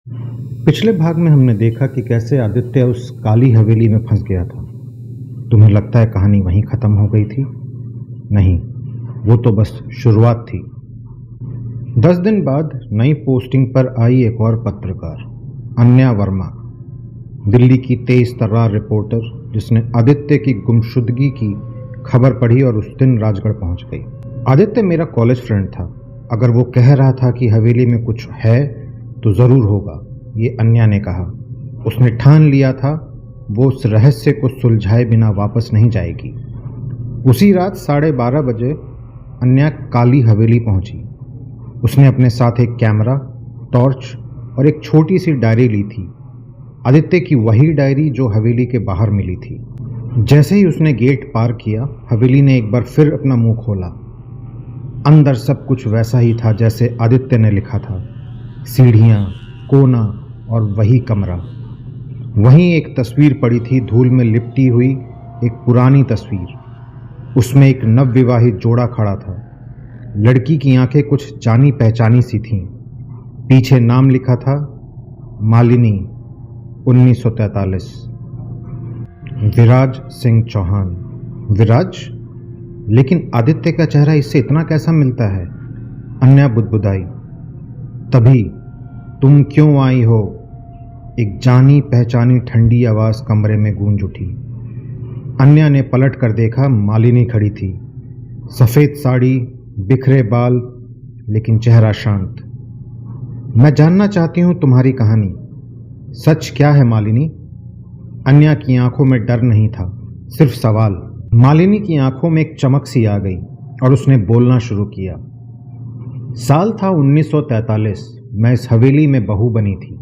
पिछले भाग में हमने देखा कि कैसे आदित्य उस काली हवेली में फंस गया था। तुम्हें लगता है कहानी वहीं खत्म हो गई थी? नहीं, वो तो बस शुरुआत थी। 10 दिन बाद नई पोस्टिंग पर आई एक और पत्रकार, अन्या वर्मा, दिल्ली की तेज तर्रार रिपोर्टर, जिसने आदित्य की गुमशुदगी की खबर पढ़ी और उस दिन राजगढ़ पहुंच गई। आदित्य मेरा कॉलेज फ्रेंड था। अगर वो कह रहा था कि हवेली में कुछ है तो ज़रूर होगा, ये अन्या ने कहा। उसने ठान लिया था वो उस रहस्य को सुलझाए बिना वापस नहीं जाएगी। उसी रात 12:30 बजे अन्या काली हवेली पहुंची। उसने अपने साथ एक कैमरा, टॉर्च और एक छोटी सी डायरी ली थी। आदित्य की वही डायरी जो हवेली के बाहर मिली थी। जैसे ही उसने गेट पार किया, हवेली ने एक बार फिर अपना मुंह खोला। अंदर सब कुछ वैसा ही था जैसे आदित्य ने लिखा था। सीढ़ियाँ, कोना और वही कमरा। वहीं एक तस्वीर पड़ी थी, धूल में लिपटी हुई एक पुरानी तस्वीर। उसमें एक नवविवाहित जोड़ा खड़ा था। लड़की की आंखें कुछ जानी पहचानी सी थीं। पीछे नाम लिखा था, मालिनी, 1943। विराज सिंह चौहान। विराज? लेकिन आदित्य का चेहरा इससे इतना कैसा मिलता है? अन्या बुदबुदाई। तभी, तुम क्यों आई हो? एक जानी पहचानी ठंडी आवाज कमरे में गूंज उठी। अन्या ने पलट कर देखा, मालिनी खड़ी थी। सफ़ेद साड़ी, बिखरे बाल, लेकिन चेहरा शांत। मैं जानना चाहती हूँ तुम्हारी कहानी। सच क्या है मालिनी? अन्या की आंखों में डर नहीं था, सिर्फ सवाल। मालिनी की आंखों में एक चमक सी आ गई और उसने बोलना शुरू किया। साल था 1943। मैं इस हवेली में बहू बनी थी।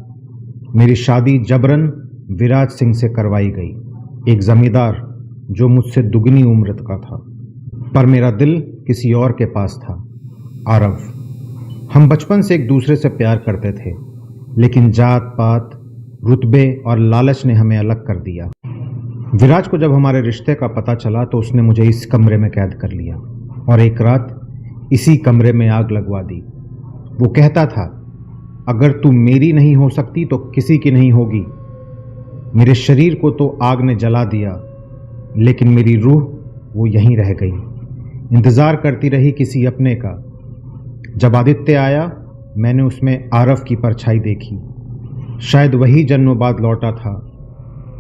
मेरी शादी जबरन विराज सिंह से करवाई गई, एक जमींदार जो मुझसे दुगनी उम्र का था। पर मेरा दिल किसी और के पास था, आरव। हम बचपन से एक दूसरे से प्यार करते थे, लेकिन जात पात, रुतबे और लालच ने हमें अलग कर दिया। विराज को जब हमारे रिश्ते का पता चला तो उसने मुझे इस कमरे में कैद कर लिया और एक रात इसी कमरे में आग लगवा दी। वो कहता था, अगर तू मेरी नहीं हो सकती तो किसी की नहीं होगी। मेरे शरीर को तो आग ने जला दिया, लेकिन मेरी रूह वो यहीं रह गई, इंतज़ार करती रही किसी अपने का। जब आदित्य आया, मैंने उसमें आरव की परछाई देखी। शायद वही जन्म बाद लौटा था,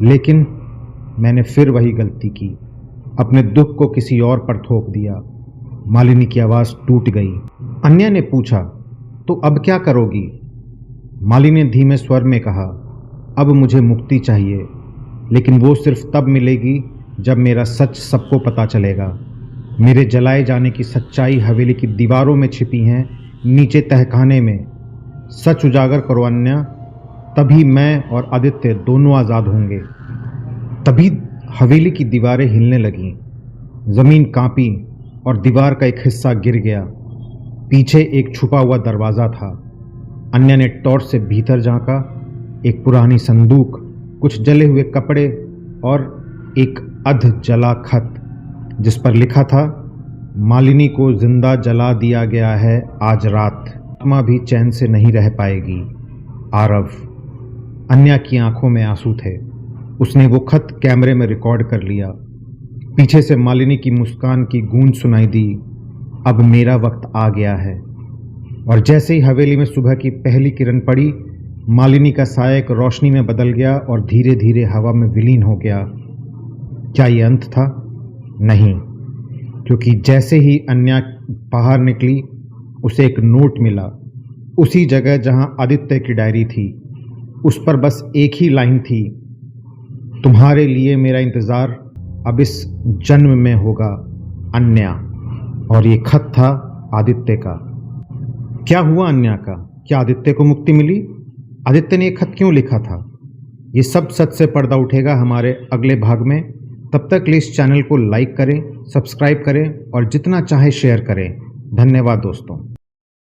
लेकिन मैंने फिर वही गलती की, अपने दुख को किसी और पर थोप दिया। मालिनी की आवाज़ टूट गई। अन्या ने पूछा, तो अब क्या करोगी? मालिनी ने धीमे स्वर में कहा, अब मुझे मुक्ति चाहिए, लेकिन वो सिर्फ तब मिलेगी जब मेरा सच सबको पता चलेगा। मेरे जलाए जाने की सच्चाई हवेली की दीवारों में छिपी हैं, नीचे तहखाने में। सच उजागर करो अन्या, तभी मैं और आदित्य दोनों आज़ाद होंगे। तभी हवेली की दीवारें हिलने लगीं, ज़मीन कांपी और दीवार का एक हिस्सा गिर गया। पीछे एक छुपा हुआ दरवाज़ा था। अन्या ने टॉर्च से भीतर झांका। एक पुरानी संदूक, कुछ जले हुए कपड़े और एक अध जला खत, जिस पर लिखा था, मालिनी को जिंदा जला दिया गया है आज रात। आत्मा भी चैन से नहीं रह पाएगी, आरव। अन्या की आंखों में आंसू थे। उसने वो खत कैमरे में रिकॉर्ड कर लिया। पीछे से मालिनी की मुस्कान की गूंज सुनाई दी, अब मेरा वक्त आ गया है। और जैसे ही हवेली में सुबह की पहली किरण पड़ी, मालिनी का साया एक रोशनी में बदल गया और धीरे धीरे हवा में विलीन हो गया। क्या ये अंत था? नहीं, क्योंकि जैसे ही अन्या बाहर निकली, उसे एक नोट मिला, उसी जगह जहां आदित्य की डायरी थी। उस पर बस एक ही लाइन थी, तुम्हारे लिए मेरा इंतज़ार अब इस जन्म में होगा, अन्या। और ये खत था आदित्य का। क्या हुआ अन्या का? क्या आदित्य को मुक्ति मिली? आदित्य ने ये खत क्यों लिखा था? ये सब सच से पर्दा उठेगा हमारे अगले भाग में। तब तक इस चैनल को लाइक करें, सब्सक्राइब करें और जितना चाहे शेयर करें। धन्यवाद दोस्तों।